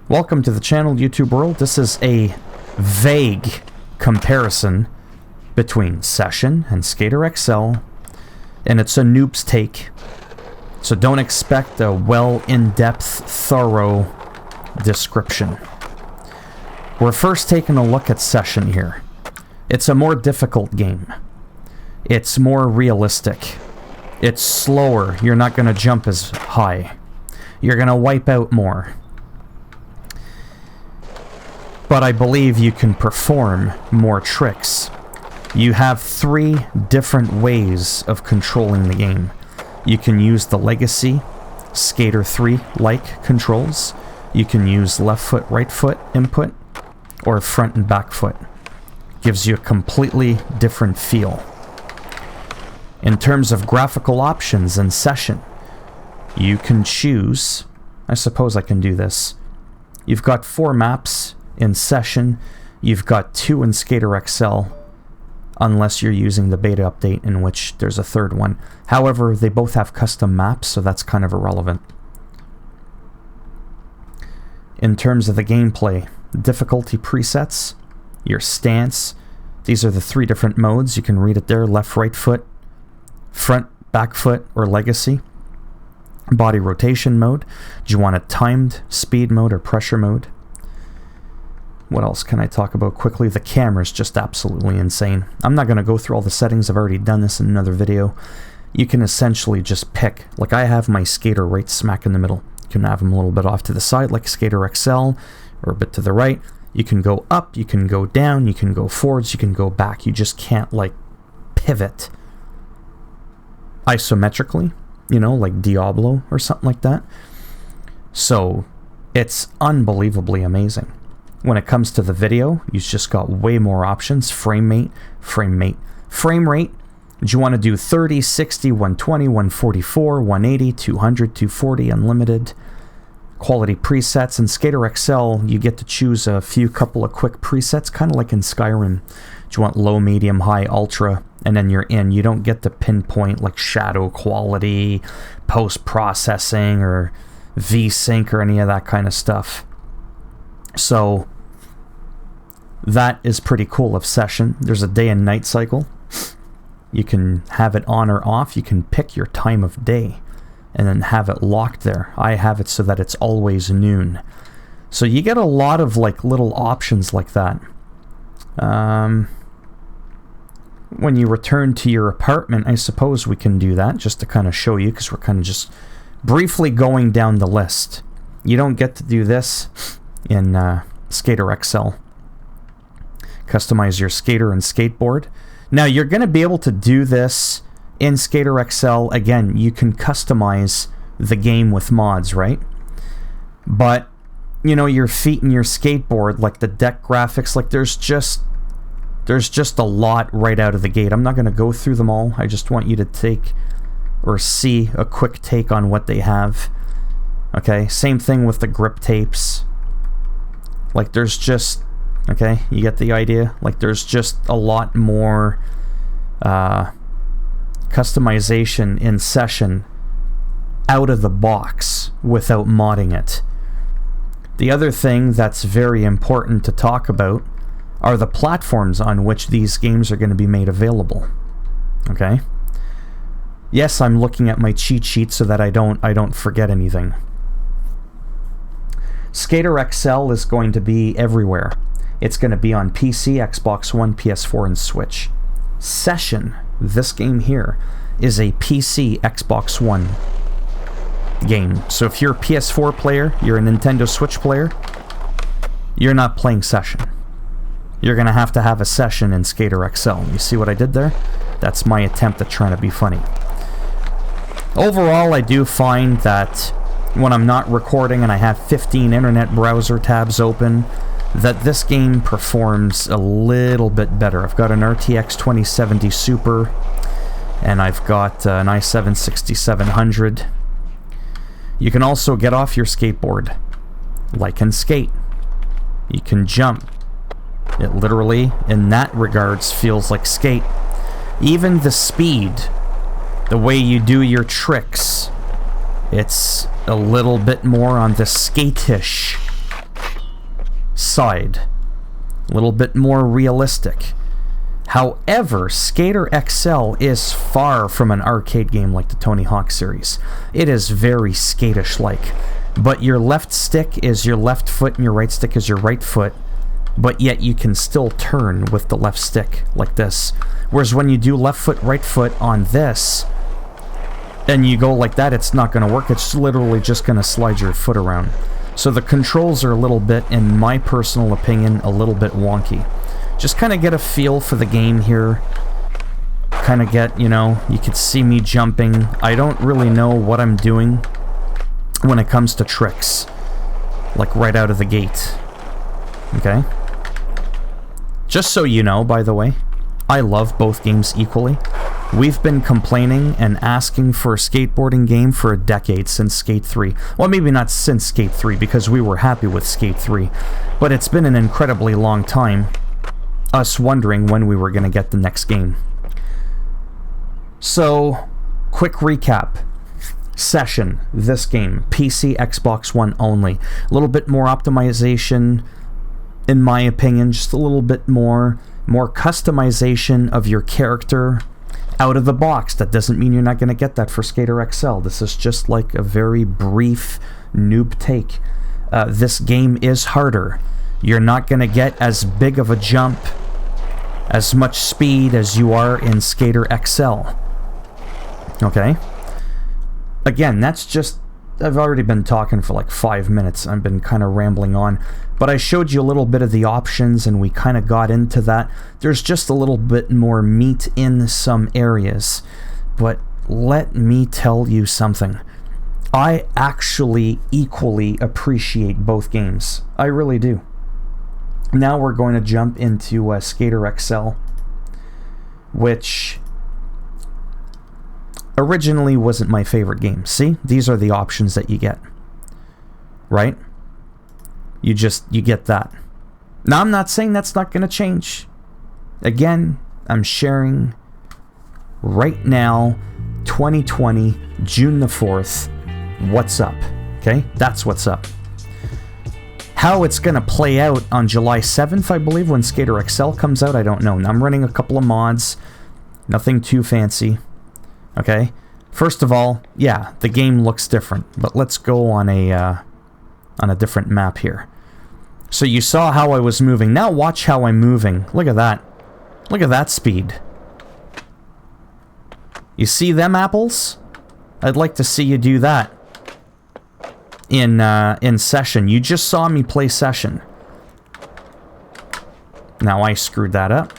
Welcome to the channel, YouTube world. This is a vague comparison between Session and Skater XL, and it's a noob's take. So don't expect a in-depth, thorough description. We're first taking a look at Session here. It's a more difficult game. It's more realistic. It's slower. You're not going to jump as high. You're going to wipe out more. But I believe you can perform more tricks. You have 3 different ways of controlling the game. You can use the Legacy Skater 3-like controls. You can use left foot, right foot input, or front and back foot. Gives you a completely different feel. In terms of graphical options in Session, you can choose, I suppose I can do this. You've got 4 maps in Session. You've got 2 in Skater XL, unless you're using the beta update, in which there's a 3rd one. However, they both have custom maps, so that's kind of irrelevant. In terms of the gameplay, difficulty presets, your stance, these are the 3 different modes. You can read it there: left, right foot, front, back foot, or Legacy. Body rotation mode. Do you want a timed speed mode or pressure mode? What else can I talk about quickly? The camera's just absolutely insane. I'm not going to go through all the settings. I've already done this in another video. You can essentially just pick. Like, I have my Skater right smack in the middle. You can have them a little bit off to the side, like Skater XL, or a bit to the right. You can go up, you can go down, you can go forwards, you can go back. You just can't, like, pivot isometrically, you know, like Diablo or something like that. So, it's unbelievably amazing. When it comes to the video, you've just got way more options. Frame rate. Do you want to do 30, 60, 120, 144, 180, 200, 240, unlimited? Quality presets. In Skater XL, you get to choose a couple of quick presets, kind of like in Skyrim. Do you want low, medium, high, ultra? And then you're in. You don't get to pinpoint like shadow quality, post-processing, or V-Sync, or any of that kind of stuff. So that is pretty cool of Session. There's a day and night cycle. You can have it on or off. You can pick your time of day and then have it locked there. I have it so that it's always noon. So you get a lot of like little options like that. When you return to your apartment, I suppose we can do that just to kind of show you, because we're kind of just briefly going down the list. You don't get to do this in Skater XL. Customize your skater and skateboard. Now, you're going to be able to do this in Skater XL. Again, you can customize the game with mods, right? But, you know, your feet and your skateboard, like the deck graphics, like there's just a lot right out of the gate. I'm not going to go through them all. I just want you to take or see a quick take on what they have. Okay, same thing with the grip tapes. Like, there's just, okay, you get the idea? Like, there's just a lot more customization in Session out of the box without modding it. The other thing that's very important to talk about are the platforms on which these games are going to be made available. Okay? Yes, I'm looking at my cheat sheet so that I don't forget anything. Skater XL is going to be everywhere. It's going to be on PC, Xbox One, PS4, and Switch. Session, this game here, is a PC, Xbox One game. So if you're a PS4 player, you're a Nintendo Switch player, you're not playing Session. You're going to have a Session in Skater XL. You see what I did there? That's my attempt at trying to be funny. Overall, I do find that when I'm not recording and I have 15 internet browser tabs open, that this game performs a little bit better. I've got an RTX 2070 Super, and I've got an i7 6700. You can also get off your skateboard, like in Skate. You can jump. It literally, in that regards, feels like Skate. Even the speed, the way you do your tricks, it's a little bit more on the skate-ish side. A little bit more realistic. However, Skater XL is far from an arcade game like the Tony Hawk series. It is very skatish-like. But your left stick is your left foot and your right stick is your right foot. But yet you can still turn with the left stick like this. Whereas when you do left foot, right foot on this, and you go like that, it's not going to work. It's literally just going to slide your foot around. So the controls are a little bit, in my personal opinion, a little bit wonky. Just kind of get a feel for the game here. Kind of get, you know, you could see me jumping. I don't really know what I'm doing when it comes to tricks. Like right out of the gate. Okay? Just so you know, by the way, I love both games equally. We've been complaining and asking for a skateboarding game for a decade, since Skate 3. Well, maybe not since Skate 3, because we were happy with Skate 3. But it's been an incredibly long time, us wondering when we were going to get the next game. So, quick recap. Session, this game, PC, Xbox One only. A little bit more optimization, in my opinion, just a little bit more customization of your character out of the box. That doesn't mean you're not going to get that for Skater XL. This is just like a very brief noob take. This game is harder. You're not going to get as big of a jump, as much speed as you are in Skater XL. Okay? Again, that's just... I've already been talking for like 5 minutes. I've been kind of rambling on. But I showed you a little bit of the options, and we kind of got into that. There's just a little bit more meat in some areas. But let me tell you something. I actually equally appreciate both games. I really do. Now we're going to jump into Skater XL, which originally wasn't my favorite game. See? These are the options that you get. Right? You get that. Now, I'm not saying that's not going to change. Again, I'm sharing right now, 2020, June the 4th, what's up. Okay? That's what's up. How it's going to play out on July 7th, I believe, when Skater XL comes out, I don't know. Now, I'm running a couple of mods. Nothing too fancy. Okay? First of all, yeah, the game looks different. But let's go on a different map here. So you saw how I was moving. Now watch how I'm moving. Look at that. Look at that speed. You see them apples? I'd like to see you do that in session. You just saw me play session. Now I screwed that up.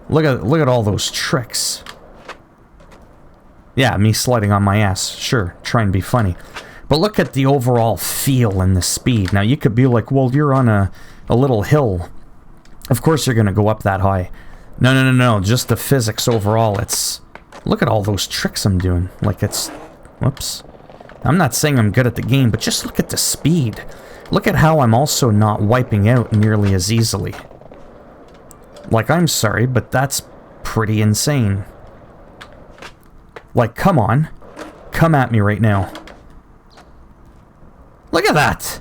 Look at all those tricks. Yeah, me sliding on my ass. Sure, try and be funny. But look at the overall feel and the speed. Now, you could be like, well, you're on a little hill. Of course you're going to go up that high. No. Just the physics overall. It's... Look at all those tricks I'm doing. Like, it's... Whoops. I'm not saying I'm good at the game, but just look at the speed. Look at how I'm also not wiping out nearly as easily. Like, I'm sorry, but that's pretty insane. Like, come on. Come at me right now. Look at that!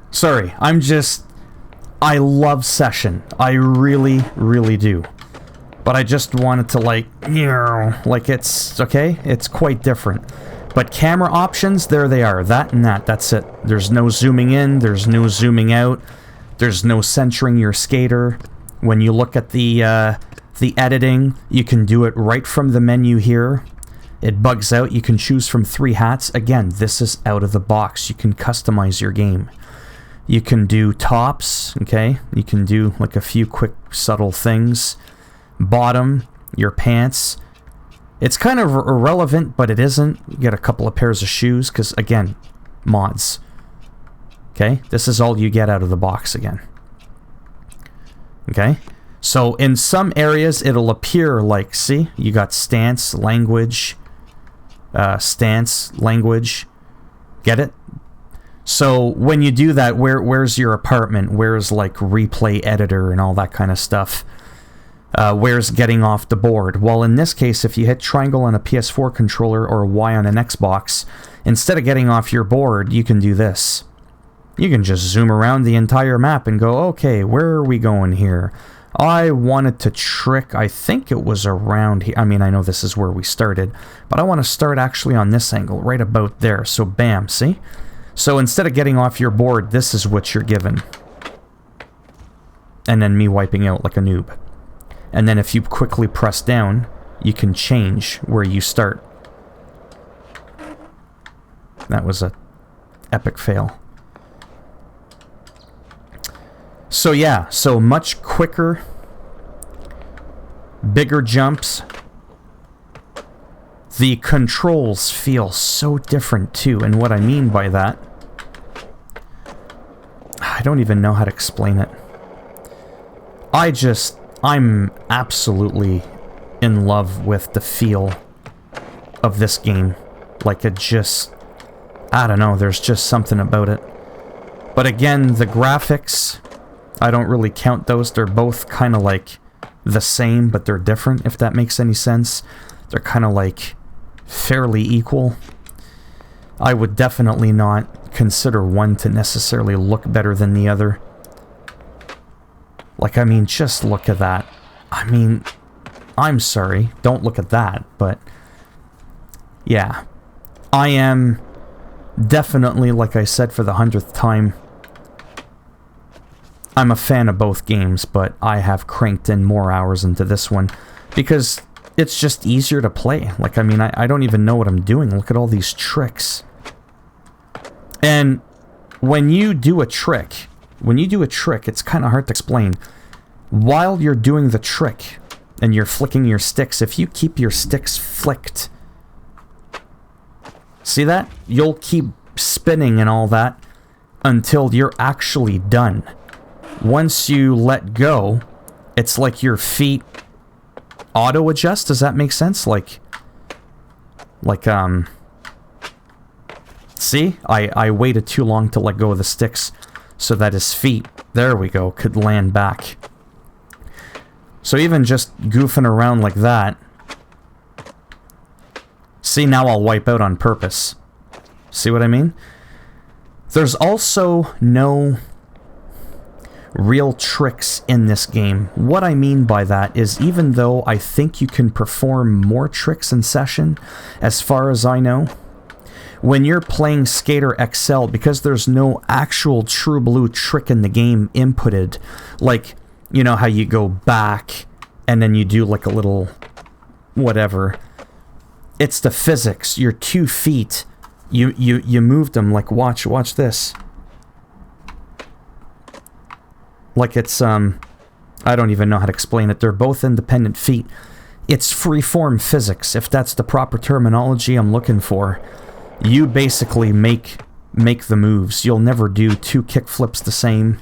Sorry, I love Session. I really, really do. But I just wanted to, like it's, okay? It's quite different. But camera options, there they are. That and that, that's it. There's no zooming in, there's no zooming out, there's no centering your skater. When you look at the editing, you can do it right from the menu here. It bugs out. You can choose from 3 hats. Again, this is out of the box. You can customize your game. You can do tops, okay? You can do like a few quick, subtle things. Bottom, your pants. It's kind of irrelevant, but it isn't. You get a couple of pairs of shoes, because, again, mods. Okay? This is all you get out of the box again. Okay? So, in some areas, it'll appear like, see? You got stance, language... language. Get it? So when you do that, where's your apartment? Where's like replay editor and all that kind of stuff? Where's getting off the board? Well, in this case, if you hit triangle on a PS4 controller or Y on an Xbox, instead of getting off your board, you can do this. You can just zoom around the entire map and go, okay, where are we going here? I wanted to trick, I think it was around here. I mean, I know this is where we started, but I want to start actually on this angle, right about there. So bam, see? So instead of getting off your board, this is what you're given. And then me wiping out like a noob. And then if you quickly press down, you can change where you start. That was a epic fail. So yeah, so much quicker, bigger jumps. The controls feel so different too, and what I mean by that, I don't even know how to explain it. I'm absolutely in love with the feel of this game. Like it just, I don't know, there's just something about it. But again, the graphics, I don't really count those. They're both kind of like the same, but they're different, if that makes any sense. They're kind of like fairly equal. I would definitely not consider one to necessarily look better than the other. Like, I mean, just look at that. I mean, I'm sorry, don't look at that, but yeah. I am definitely, like I said for the 100th time, I'm a fan of both games, but I have cranked in more hours into this one because it's just easier to play. Like, I mean, I don't even know what I'm doing. Look at all these tricks. And when you do a trick, it's kind of hard to explain. While you're doing the trick and you're flicking your sticks, if you keep your sticks flicked, see that? You'll keep spinning and all that until you're actually done. Once you let go, it's like your feet auto-adjust. Does that make sense? See? I waited too long to let go of the sticks so that his feet, there we go, could land back. So even just goofing around like that, see, now I'll wipe out on purpose. See what I mean? There's also no real tricks in this game. What I mean by that is, even though I think you can perform more tricks in session, as far as I know, when you're playing Skater XL, because there's no actual true blue trick in the game inputted, like, you know how you go back and then you do like a little whatever. It's the physics. Your 2 feet, you moved them, like, watch this. Like it's, I don't even know how to explain it. They're both independent feet. It's freeform physics, if that's the proper terminology I'm looking for. You basically make the moves. You'll never do 2 kickflips the same.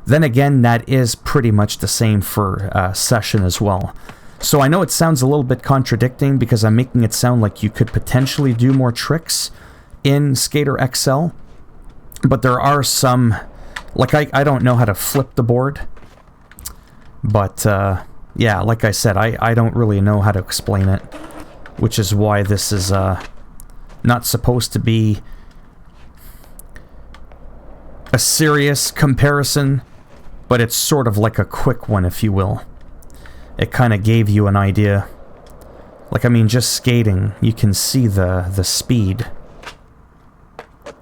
Then again, that is pretty much the same for session as well. So I know it sounds a little bit contradicting because I'm making it sound like you could potentially do more tricks in Skater XL, but there are some. Like, I don't know how to flip the board, but, yeah, like I said, I don't really know how to explain it, which is why this is, not supposed to be a serious comparison, but it's sort of like a quick one, if you will. It kind of gave you an idea. Like, I mean, just skating, you can see the speed.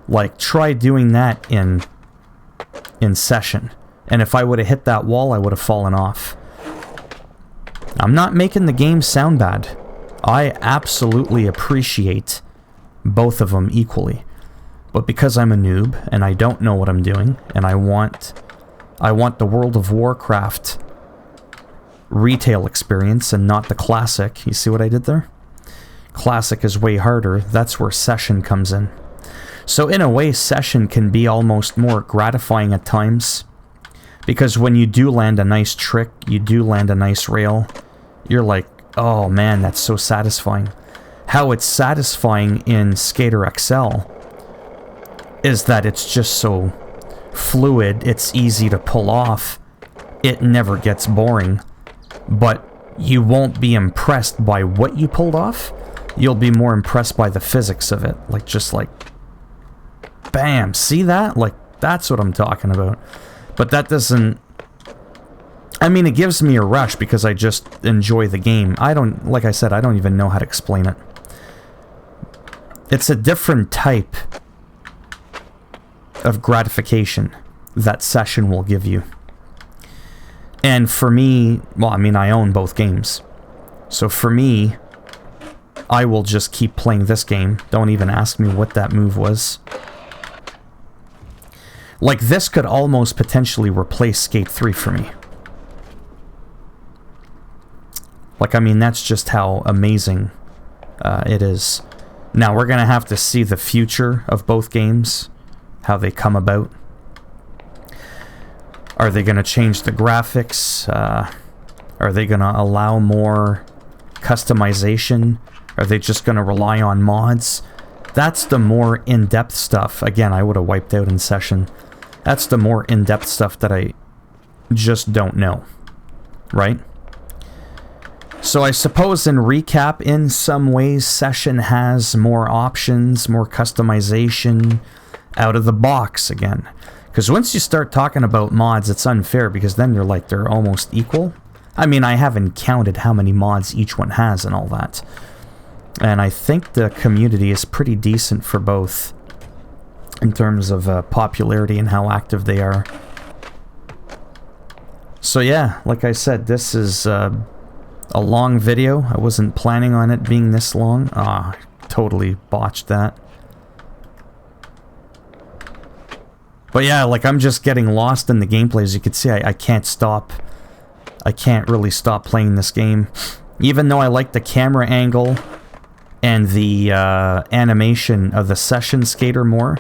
Like, try doing that in session, and if I would have hit that wall, I would have fallen off. I'm not making the game sound bad. I absolutely appreciate both of them equally, but because I'm a noob and I don't know what I'm doing, and I want the World of Warcraft retail experience and not the classic. You see what I did there? Classic is way harder. That's where session comes in. So in a way, session can be almost more gratifying at times, because when you do land a nice trick, you do land a nice rail, you're like, oh man, that's so satisfying. How it's satisfying in Skater XL is that it's just so fluid, it's easy to pull off, it never gets boring, but you won't be impressed by what you pulled off, you'll be more impressed by the physics of it, like just like bam, see that? Like, That's what I'm talking about. But that doesn't... I mean, it gives me a rush because I just enjoy the game. Like I said, I don't even know how to explain it. It's a different type of gratification that session will give you. And for me, well, I mean, I own both games. So for me, I will just keep playing this game. Don't even ask me what that move was. Like, this could almost potentially replace Skate 3 for me. Like, I mean, that's just how amazing it is. Now, we're going to have to see the future of both games, how they come about. Are they going to change the graphics? Are they going to allow more customization? Are they just going to rely on mods? That's the more in-depth stuff. Again, I would have wiped out in session. That's the more in-depth stuff that I just don't know. Right? So I suppose in recap, in some ways, Session has more options, more customization out of the box again. Because once you start talking about mods, it's unfair because then you're like, they're almost equal. I mean, I haven't counted how many mods each one has and all that. And I think the community is pretty decent for both in terms of popularity and how active they are. So yeah, like I said, this is... a long video. I wasn't planning on it being this long. Ah, totally botched that. But yeah, like I'm just getting lost in the gameplay. As you can see, I can't stop. I can't really stop playing this game. Even though I like the camera angle and the animation of the Session Skater more.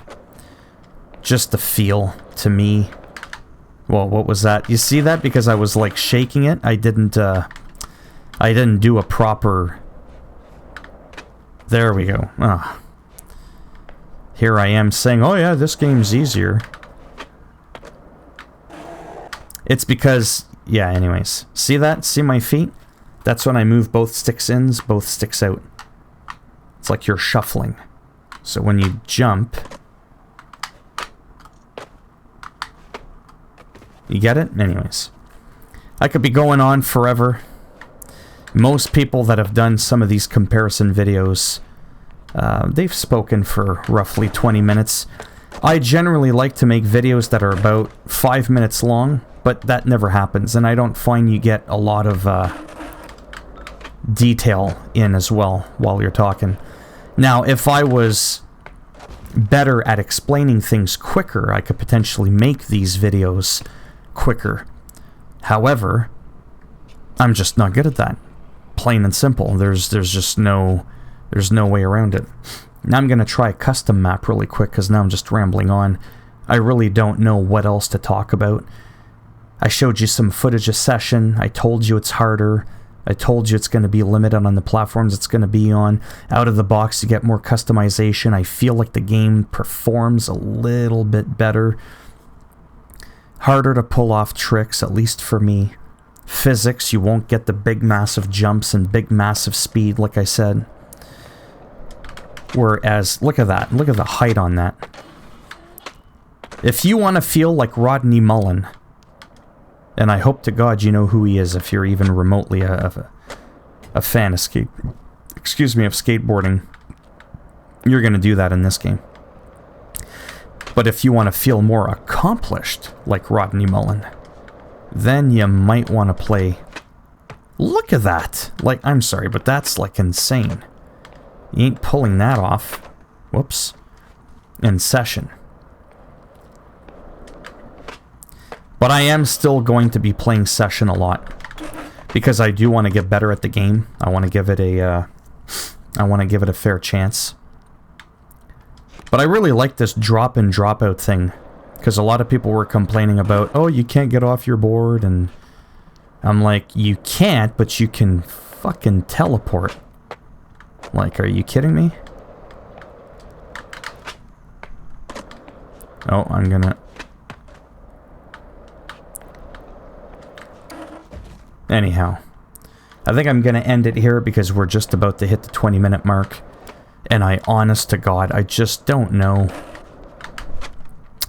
Just the feel to me. Well, what was that? You see that? Because I was like shaking it. I didn't do a proper... There we go. Ah. Here I am saying, oh yeah, this game's easier. It's because... Yeah, anyways. See that? See my feet? That's when I move both sticks in, both sticks out. It's like you're shuffling. So when you jump... You get it? Anyways. I could be going on forever. Most people that have done some of these comparison videos, they've spoken for roughly 20 minutes. I generally like to make videos that are about 5 minutes long, but that never happens, and I don't find you get a lot of detail in as well while you're talking. Now, if I was better at explaining things quicker, I could potentially make these videos quicker. However, I'm just not good at that. Plain and simple. There's just no way around it. Now I'm gonna try a custom map really quick because now I'm just rambling on. I really don't know what else to talk about. I showed you some footage of Session. I told you it's harder. I told you it's going to be limited on the platforms it's going to be on. Out of the box, you get more customization. I feel like the game performs a little bit better. Harder to pull off tricks, at least for me. Physics, you won't get the big massive jumps and big massive speed, like I said. Whereas, look at that. Look at the height on that. If you want to feel like Rodney Mullen, and I hope to God you know who he is if you're even remotely a fan of skateboarding, you're going to do that in this game. But if you want to feel more accomplished like Rodney Mullen, then you might want to play... Look at that! Like, I'm sorry, but that's like insane. You ain't pulling that off. Whoops. In Session. But I am still going to be playing Session a lot. Because I do want to get better at the game. I want to give it a fair chance. But I really like this drop in, drop out thing. Because a lot of people were complaining about, oh, you can't get off your board, and I'm like, you can't, but you can fucking teleport. Like, are you kidding me? Oh, I'm gonna... Anyhow, I think I'm gonna end it here because we're just about to hit the 20-minute mark. And honest to God, I just don't know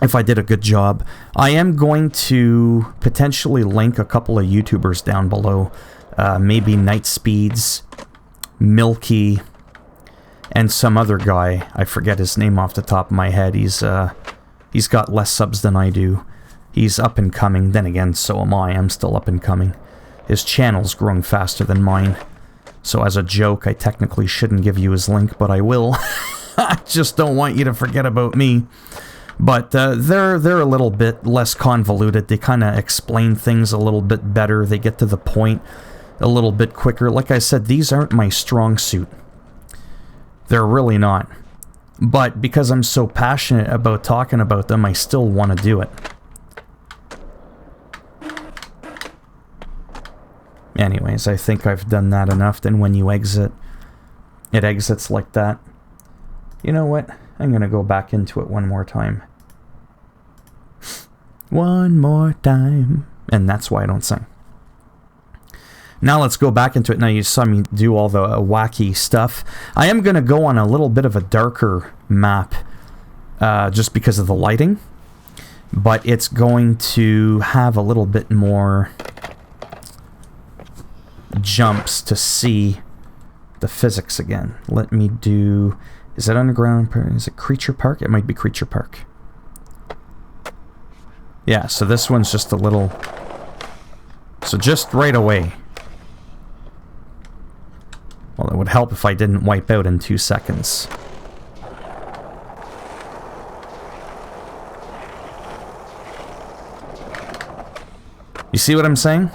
if I did a good job. I am going to potentially link a couple of YouTubers down below. Maybe Night Speeds, Milky, and some other guy. I forget his name off the top of my head. He's got less subs than I do. He's up and coming. Then again, so am I. I'm still up and coming. His channel's growing faster than mine. So as a joke, I technically shouldn't give you his link, but I will. I just don't want you to forget about me. But they're a little bit less convoluted. They kind of explain things a little bit better. They get to the point a little bit quicker. Like I said, these aren't my strong suit. They're really not. But because I'm so passionate about talking about them, I still want to do it. Anyways, I think I've done that enough. Then when you exit, it exits like that. You know what? I'm going to go back into it one more time. One more time. And that's why I don't sing. Now let's go back into it. Now you saw me do all the wacky stuff. I am going to go on a little bit of a darker map just because of the lighting. But it's going to have a little bit more jumps to see the physics again. Let me do... Is it Underground? Is it Creature Park? It might be Creature Park. Yeah, so this one's just a little... So just right away. Well, it would help if I didn't wipe out in 2 seconds. You see what I'm saying?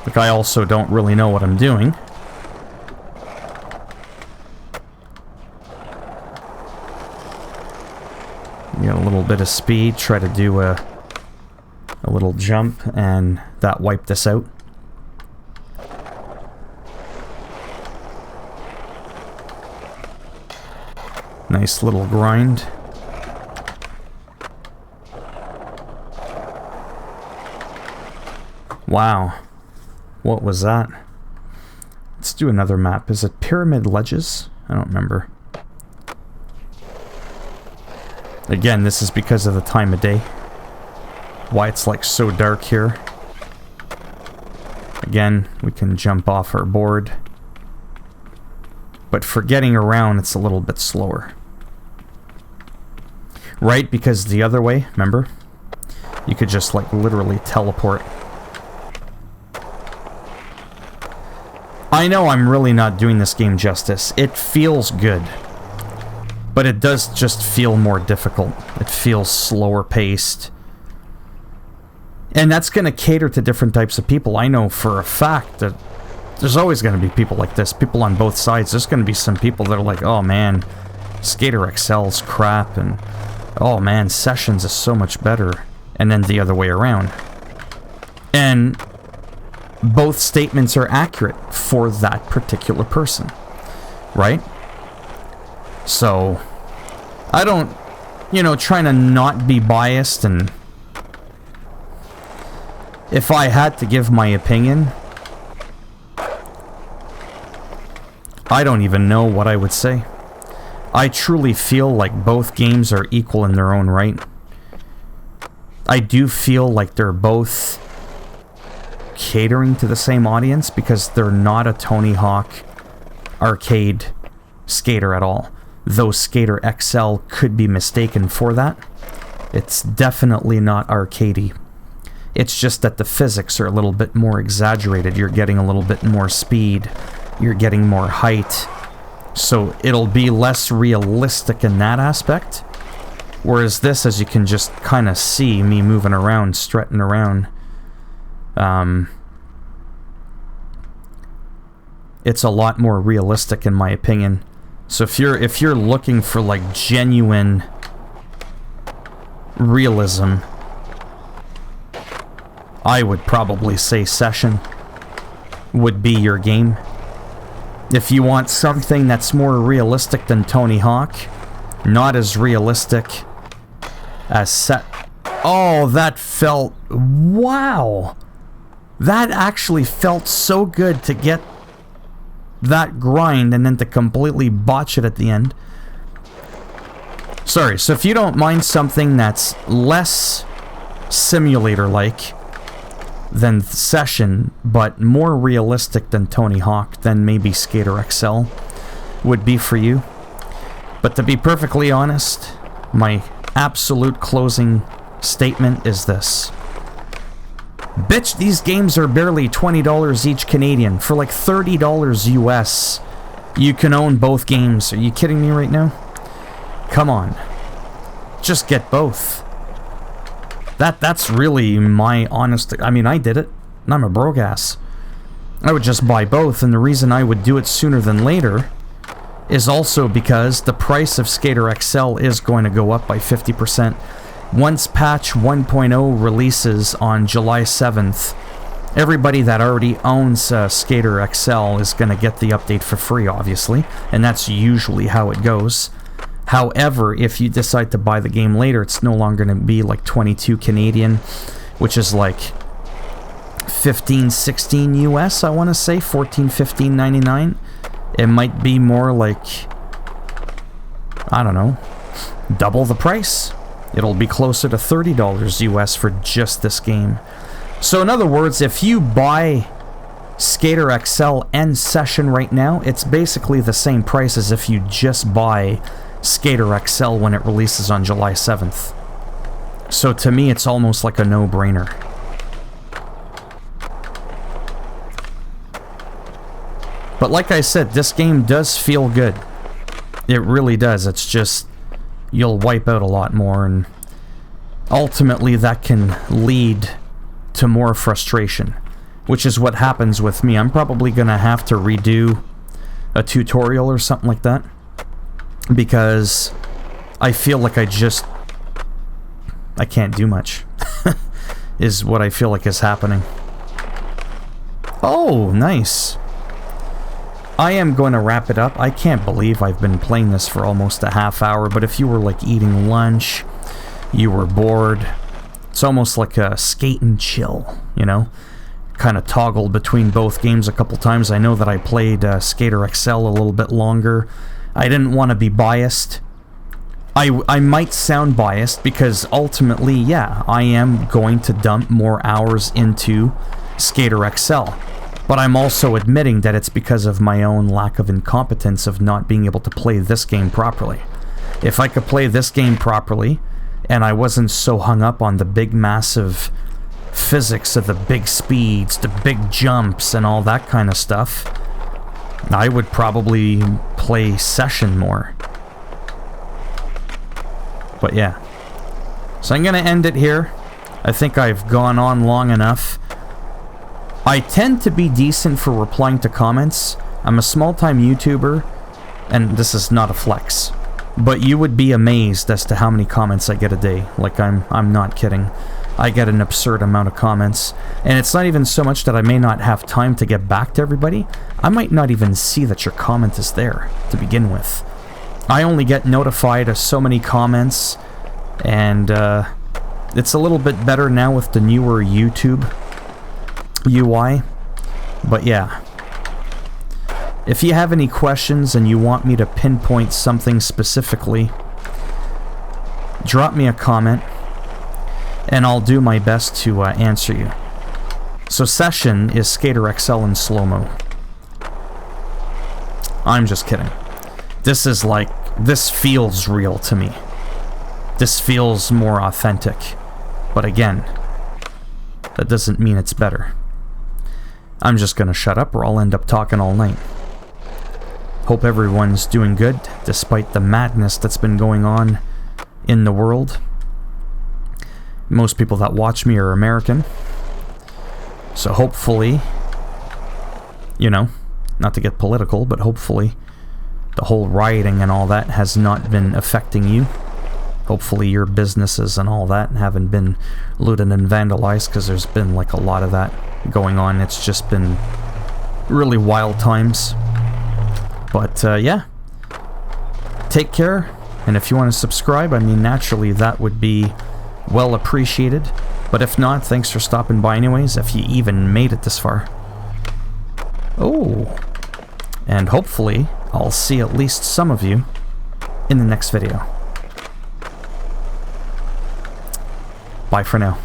Like, I also don't really know what I'm doing. Get a little bit of speed, try to do a little jump, and that wiped us out. Nice little grind. Wow. What was that? Let's do another map. Is it Pyramid Ledges? I don't remember. Again, this is because of the time of day. Why it's like so dark here. Again, we can jump off our board. But for getting around, it's a little bit slower. Right? Because the other way, remember? You could just like literally teleport. I know I'm really not doing this game justice. It feels good. But it does just feel more difficult. It feels slower paced. And that's going to cater to different types of people. I know for a fact that there's always going to be people like this. People on both sides. There's going to be some people that are like, oh man, Skater XL's crap. And oh man, Sessions is so much better. And then the other way around. And both statements are accurate for that particular person, right? So, I don't, trying to not be biased, and if I had to give my opinion, I don't even know what I would say. I truly feel like both games are equal in their own right. I do feel like they're both catering to the same audience because they're not a Tony Hawk arcade skater at all. Though Skater XL could be mistaken for that. It's definitely not arcadey. It's just that the physics are a little bit more exaggerated. You're getting a little bit more speed. You're getting more height. So it'll be less realistic in that aspect. Whereas this, as you can just kind of see me moving around, strutting around, it's a lot more realistic in my opinion. So if you're looking for like genuine realism, I would probably say Session would be your game. If you want something that's more realistic than Tony Hawk, not as realistic as Oh, that felt... Wow! That actually felt so good to get that grind and then to completely botch it at the end. Sorry, so if you don't mind something that's less simulator-like than Session, but more realistic than Tony Hawk, then maybe Skater XL would be for you. But to be perfectly honest, my absolute closing statement is this. Bitch, these games are barely $20 each Canadian. For like $30 US, you can own both games. Are you kidding me right now? Come on. Just get both. That's really my honest... I mean, I did it. And I'm a broke ass. I would just buy both, and the reason I would do it sooner than later is also because the price of Skater XL is going to go up by 50%. Once patch 1.0 releases on July 7th, everybody that already owns Skater XL is going to get the update for free, obviously, and that's usually how it goes. However, if you decide to buy the game later, it's no longer going to be like 22 Canadian, which is like 15-16 US, I want to say, 14-15.99. It might be more like, I don't know, double the price. It'll be closer to $30 US for just this game. So in other words, if you buy Skater XL and Session right now, it's basically the same price as if you just buy Skater XL when it releases on July 7th. So to me, it's almost like a no-brainer. But like I said, this game does feel good. It really does. It's just, you'll wipe out a lot more, and ultimately that can lead to more frustration, which is what happens with me. I'm probably going to have to redo a tutorial or something like that, because I feel like I can't do much, is what I feel like is happening. Oh, nice. I am going to wrap it up. I can't believe I've been playing this for almost a half hour, but if you were like eating lunch, you were bored, it's almost like a skate and chill, you know? Kind of toggled between both games a couple times. I know that I played Skater XL a little bit longer. I didn't want to be biased. I might sound biased because ultimately, yeah, I am going to dump more hours into Skater XL. But I'm also admitting that it's because of my own lack of incompetence of not being able to play this game properly. If I could play this game properly, and I wasn't so hung up on the big massive physics of the big speeds, the big jumps, and all that kind of stuff, I would probably play Session more. But yeah. So I'm going to end it here. I think I've gone on long enough. I tend to be decent for replying to comments. I'm a small-time YouTuber, and this is not a flex. But you would be amazed as to how many comments I get a day. Like, I'm not kidding. I get an absurd amount of comments. And it's not even so much that I may not have time to get back to everybody. I might not even see that your comment is there to begin with. I only get notified of so many comments, and it's a little bit better now with the newer YouTube UI, but yeah. If you have any questions and you want me to pinpoint something specifically, drop me a comment and I'll do my best to answer you. So Session is Skater XL in slow-mo. I'm just kidding. This is like, this feels real to me. This feels more authentic. But again, that doesn't mean it's better. I'm just gonna shut up or I'll end up talking all night. Hope everyone's doing good, despite the madness that's been going on in the world. Most people that watch me are American. So hopefully, you know, not to get political, but hopefully the whole rioting and all that has not been affecting you. Hopefully your businesses and all that haven't been looted and vandalized, because there's been like a lot of that going on. It's just been really wild times. But yeah, take care, and if you want to subscribe, I mean, naturally that would be well appreciated. But if not, thanks for stopping by anyways, if you even made it this far. Oh, and hopefully I'll see at least some of you in the next video. Bye for now.